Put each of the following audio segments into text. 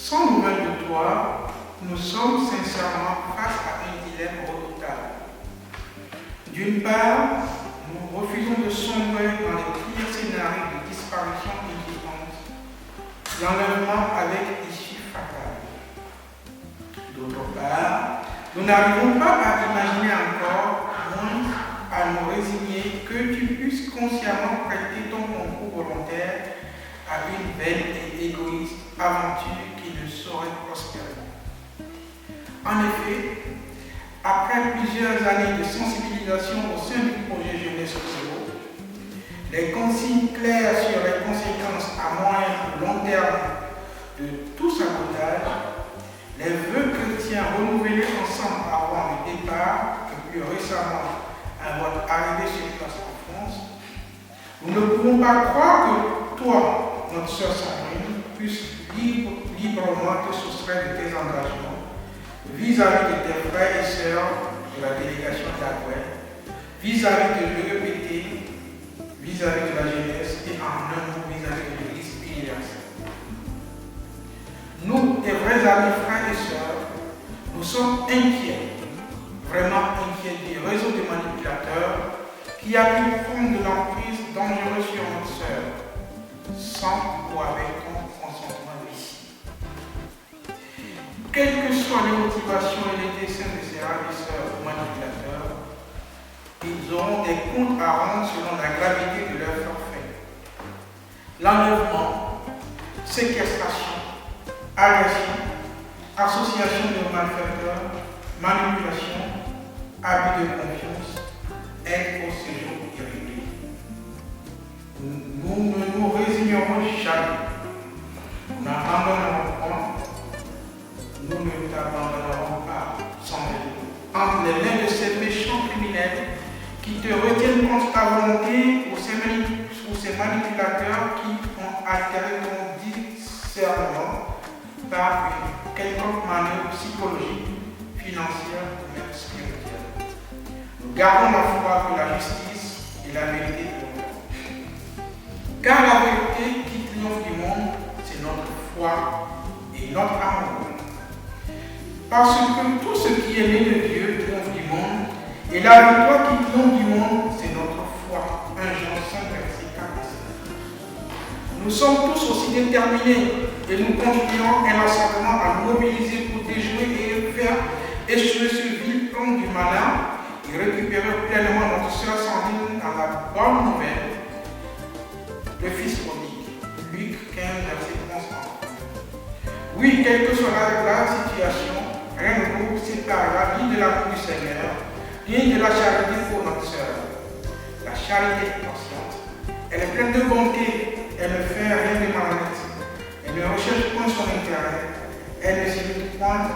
Sans nouvelles de toi, nous sommes sincèrement face à un dilemme redoutable. D'une part, nous refusons de sombrer dans les pires scénarios de disparition imminente, l'enlèvement avec issue fatale. D'autre part, nous n'arrivons pas à imaginer encore, moins à nous résigner que tu puisses consciemment prêter ton concours volontaire à une belle et égoïste aventure qui ne saurait prospérer. En effet, après plusieurs années de sensibilisation au sein du projet Jeunesse Zéro, les consignes claires sur les conséquences à moyen et long terme de tout sabotage, les vœux chrétiens renouvelés ensemble avant le départ et plus récemment à votre arrivée sur place en France, nous ne pouvons pas croire que toi, notre sœur Sandrine, puisses librement te soustraire de tes engagements vis-à-vis de tes frères et sœurs de la délégation d'Agouet, vis-à-vis de l'EPT, vis-à-vis de la jeunesse et en un mot vis-à-vis de l'Église universelle. Nous, tes vrais amis, frères et sœurs, nous sommes inquiets, vraiment inquiets du réseau de manipulateurs qui a pu prendre de l'emprise dangereuse sur notre sœur, sans ou avec ton consentement ici. Quelles que soient les motivations et les desseins de ces ravisseurs ou manipulateurs, ils auront des comptes à rendre selon la gravité de leur forfait. L'enlèvement, séquestration, agression, association de malfaiteurs, manipulation, abus de confiance, aide au séjour irrégulier. Nous ne nous résignerons jamais. Nous n'abandonnerons pas. Nous ne t'abandonnerons pas sans raison. Entre les mains de ces méchants criminels qui te retiennent contre ta volonté ou ces manipulateurs qui ont altéré ton discernement par une quelconque manœuvre psychologique, financière ou même spirituelle. Nous gardons la foi que la justice et la vérité triompheront. Car la vérité qui triomphe du monde, c'est notre foi et notre amour. Parce que tout ce qui est né de Dieu triomphe du monde, et la victoire qui triomphe du monde, c'est notre foi. 1 Jean 5, verset 4. Nous sommes tous aussi déterminés et nous continuerons inlassablement à nous mobiliser pour déjouer et faire échouer ce vil plan du malin et récupérer pleinement notre sœur Sandrine dans la bonne nouvelle, le Fils prodigue. Luc 15, verset 11. Oui, quelle que soit la situation, rien ne nous séparera ni de l'amour du Seigneur, ni de la charité pour notre sœur. La charité est patiente, elle est pleine de bonté, elle ne fait rien de malhonnête, elle ne recherche point son intérêt, elle ne s'imite point,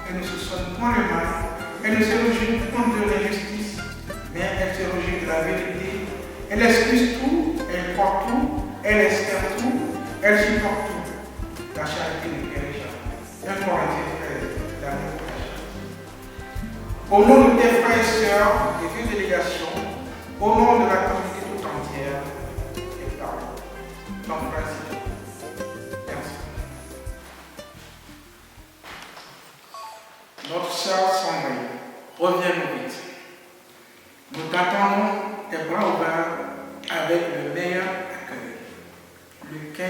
elle ne se sonne point le mal, elle ne se réjouit point de l'injustice, mais elle se réjouit de la vérité, elle excuse tout, elle croit tout, elle espère tout, elle supporte tout. La charité ne périt jamais. 1 Corinthiens 13, l'amour de la charité. Au nom de tes frères et sœurs des deux délégations, au nom de la communauté tout entière, et par ton frère Simon. Merci. Notre sœur Sandrine, reviens-nous vite. Nous t'attendons tes bras ouverts avec le meilleur accueil. Le 15,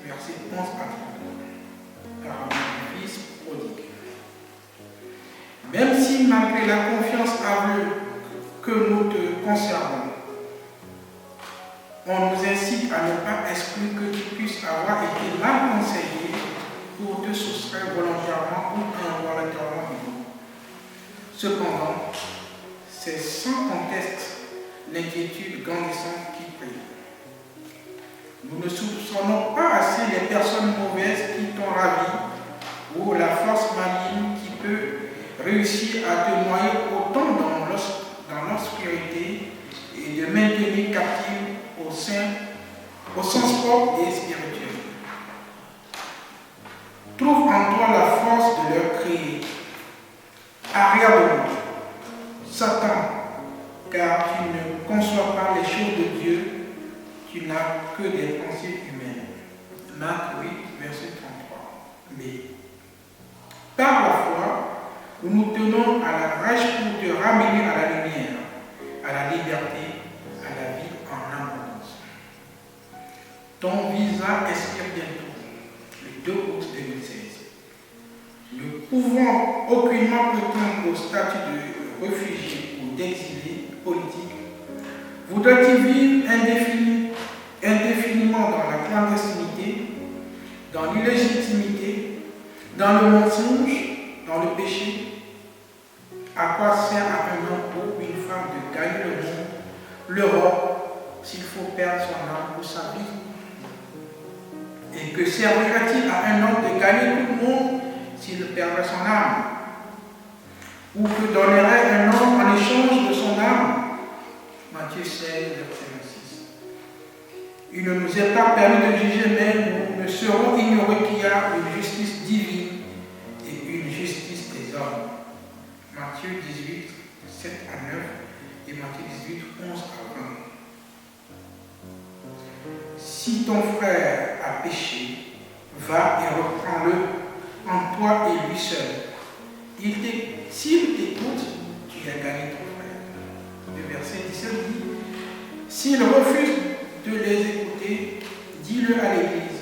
verset 11 à 32. Car mon Fils prodigue. Même si malgré la confiance aveugle que nous te conservons, on nous incite à ne pas exclure que tu puisses avoir été mal conseillé pour te soustraire volontairement ou involontairement du monde. Cependant, c'est sans conteste l'inquiétude grandissante qui brille. Nous ne soupçonnons pas assez les personnes mauvaises qui t'ont ravi ou la force maligne qui peut réussir à te noyer autant dans l'obscurité et de maintenir captive au sens propre et spirituel. Trouve en toi la force de leur crier. Arrière de nous, Satan, car tu ne conçois pas les choses de Dieu, tu n'as que des pensées humaines. Marc 8, verset 33. Mais donc à la brèche pour te ramener à la lumière, à la liberté, à la vie en abondance. Ton visa expire bientôt, le 2 août 2016. Ne pouvant aucunement prétendre au statut de réfugié ou d'exilé politique, voudrais-tu vivre indéfiniment dans la clandestinité, dans l'illégitimité, dans le mensonge, dans le péché? À quoi sert à un homme ou une femme de gagner le monde, l'Europe, s'il faut perdre son âme ou sa vie? Et que servirait-il à un homme de gagner tout le monde s'il perdrait son âme? Ou que donnerait un homme en échange de son âme? Matthieu 16, verset 26. Il ne nous est pas permis de juger, mais nous ne serons ignorés qu'il y a une justice divine et une justice des hommes. Matthieu 18, 7 à 9 et Matthieu 18, 11 à 20. Si ton frère a péché, va et reprends-le en toi et lui seul. S'il t'écoute, tu as gagné ton frère. Le verset 17 dit, s'il refuse de les écouter, dis-le à l'Église.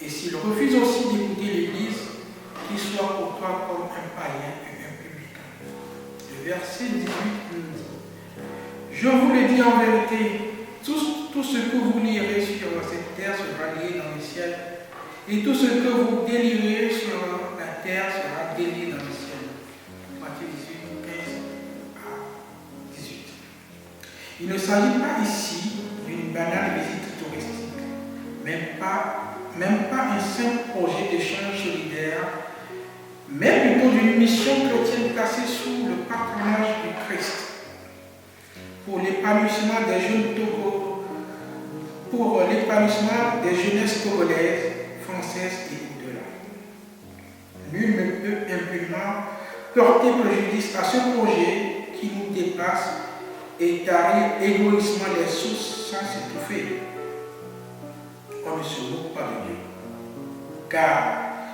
Et s'il refuse aussi d'écouter l'Église, qu'il soit pour toi comme un païen et un publicain. Le verset 18 nous dit, je vous le dis en vérité, tout ce que vous lirez sur cette terre sera lié dans le ciel, et tout ce que vous délirez sur la terre sera délié dans le ciel. Matthieu 18, 15 à 18. Il ne s'agit pas ici d'une banale visite touristique, même pas un simple projet d'échange solidaire, mais plutôt d'une mission chrétienne placée sous le patronage du Christ pour l'épanouissement des jeunes Togo, pour l'épanouissement des jeunesses togolaises, françaises et au-delà. Nul ne peut impunément porter préjudice à ce projet qui nous dépasse et tarir égoïstement les sources sans s'étouffer. On ne se moque pas de Dieu, car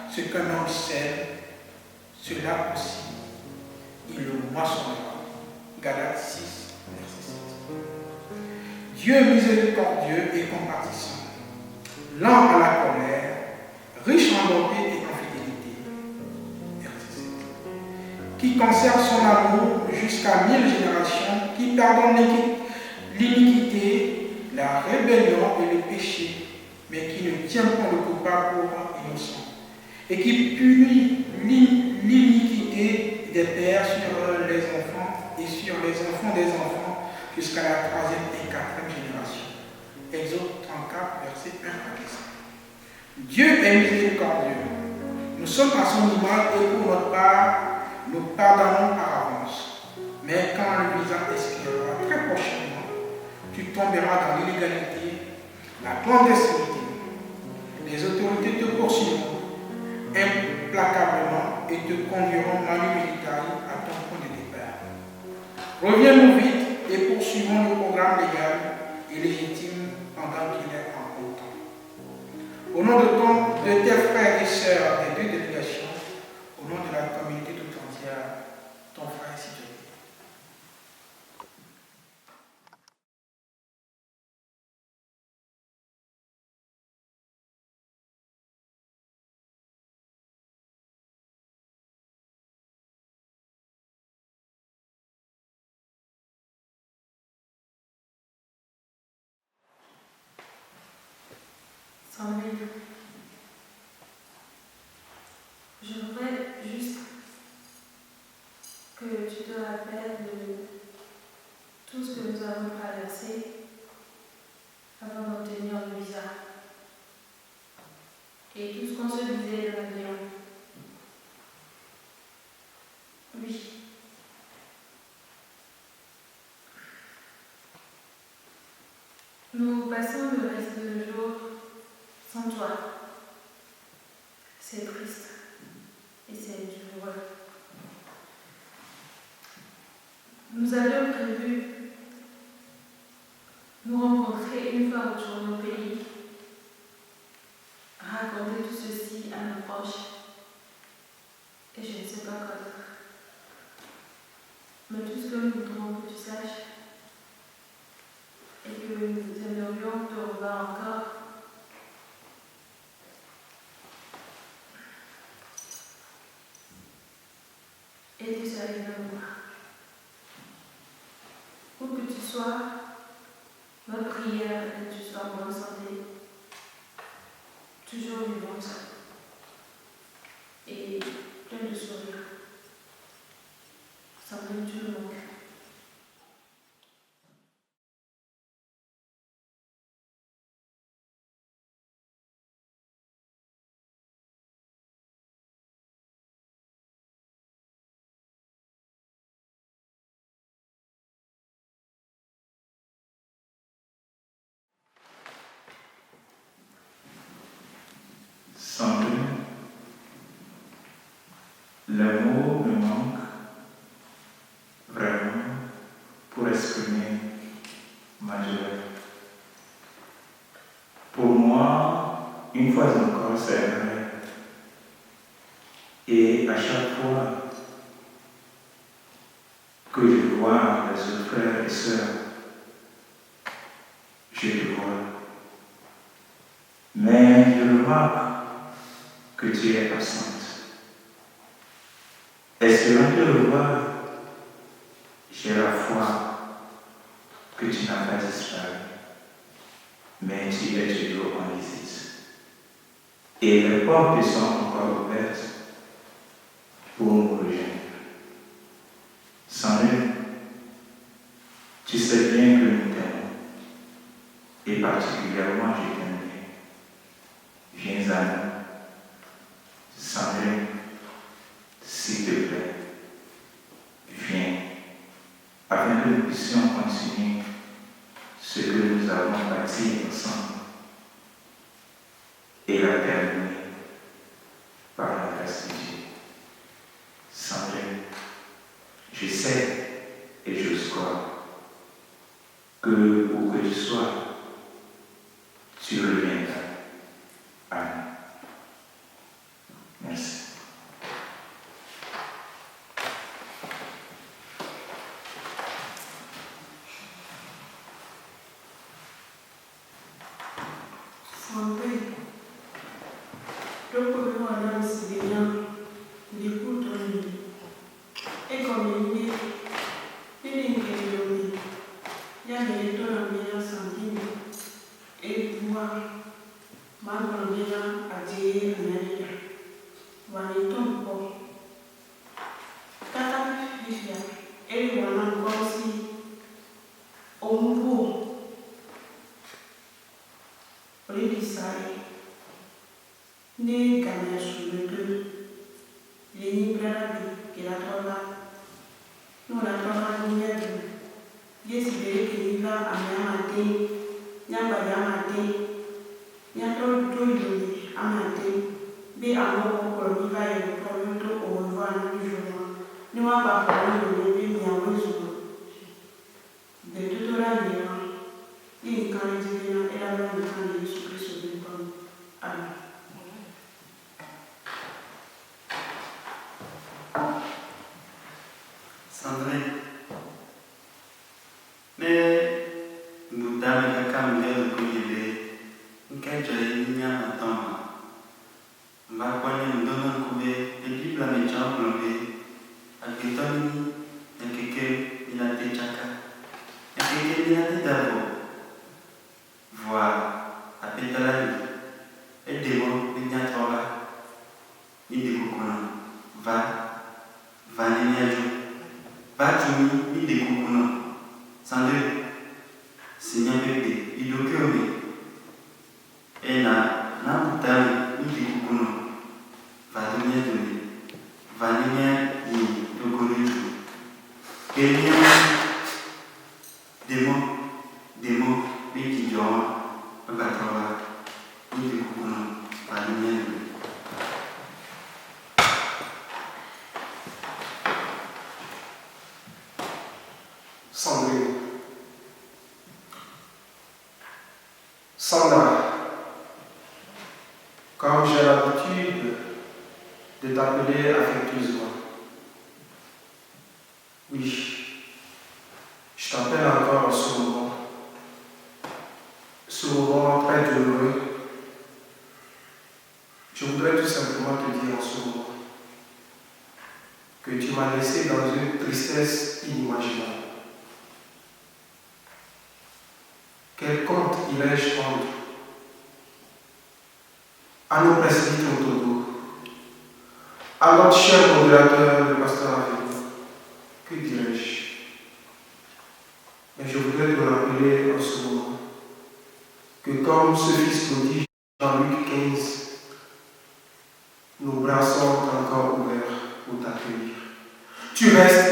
ce qu'un homme sème, cela aussi, il le moissonnera. Galates 6, verset 7. Dieu miséricordieux et compatissant, lent à la colère, riche en bonté et en fidélité. Verset 7. Qui conserve son amour jusqu'à 1000 générations, qui pardonne l'iniquité, la rébellion et le péché, mais qui ne tient pas le coupable pour innocent, et qui punit l'iniquité des pères sur les enfants et sur les enfants des enfants jusqu'à la 3e et 4e génération. Exode 34, versets 1 à 10. Dieu est miséricordieux. Nous sommes à son image et pour notre part, nous pardonnons par avance. Mais quand le visage expirera très prochainement, tu tomberas dans l'illégalité, la clandestinité. Les autorités te poursuivront implacablement et te conduiront manu militari à ton point de départ. Reviens-nous vite et poursuivons le programme légal et légitime pendant qu'il est encore temps. Au nom de tes frères et sœurs des deux délégations, au nom de la communauté tout entière, ton frère et citoyen. Sandrine, je voudrais juste que tu te rappelles de tout ce que nous avons traversé avant d'obtenir le visa et tout ce qu'on se disait dans l'avion. Oui. Nous passons le reste de nos jours sans toi. C'est triste et c'est douloureux. Nous avions prévu nous rencontrer une fois autour de nos pays, raconter tout ceci à nos proches, et je ne sais pas quoi d'autre. ce que nous voudrons que tu saches et que nous aimerions te revoir encore. Et tu sois avec nous. Où que tu sois, notre prière est que tu sois en bonne santé, toujours vivante et pleine de sourire. Sandrine, tu nous manques. Sandrine, l'amour me manque vraiment pour exprimer ma joie. Pour moi, une fois encore, c'est vrai. Et à chaque fois que je vois les autres frères et sœurs, je te vois. Mais je remarque que tu es absente. Espérant te revoir, j'ai la foi que tu n'as pas disparu, mais tu es toujours en visite. Et les portes sont encore ouvertes pour nous rejoindre. Sandrine, tu sais bien que nous t'aimons, et particulièrement je t'aime bien. Viens à nous. Sandrine, s'il te plaît, viens, afin que nous puissions continuer ce que nous avons bâti ensemble et la terminer par la grâce de Dieu. Sandrine, je sais et j'ose croire que où que tu sois, tu reviendras. Amen. Merci. Sandrine, dopo guardare si vediamo di tutto e come mi che io ya mi detto la mia Sandrine e buona ma non era a dire America va ne tompo tata fifia e wana ngosi ombu Olidisai, né Ganya sur le deux, les Nibrabi, qui la trolla, nous la trolla nièvre, décidé qu'il y va à Miamate, Nyamba Yamate, Nyato Toyoni, Amate, B. Amo, Colomiva et Colomoto, au revoir, nous jouons, nous avons parlé de l'ébé, Miamozo, de toute la vie, il quand les divins et la loi de quand les Jésus-Christ de l'école. Amen. Sandrine, mais nous dame la caméra de Kouilé, nous qu'est-ce qu'il y a maintenant? Ma poignée nous donne un couvert et puis la méchante plombée. À Kétoni, il y a quelqu'un, il a des chaka. Il y a quelqu'un, il a des d'abord. Voilà, à Pétalani, et des mots, il y a trois là. Il dit Koukounan, va Néniajou, va Tchoumi, il dit Koukounan. Sandrine, Seigneur bébé, il doit que et là, Naboutami, il dit Koukounan. Va donner donner, va Néniajou, le Gorijou. Et il y a des mots, mais qui disent, on va trouver, il dit Koukounan, va Néniajou. Sandrine. Sandra, comme j'ai l'habitude de t'appeler affectueusement. Oui, Je voudrais tout simplement te dire en ce moment que tu m'as laissé dans une tristesse inimaginable. Quel compte irais-je rendre à nos presbytres autour, à notre cher modérateur, le pasteur Avélo? Que dirais-je? Mais je voudrais te rappeler en ce moment que comme ce fils prodige Jean-Luc 15, nos bras sont encore ouverts pour t'accueillir. Tu restes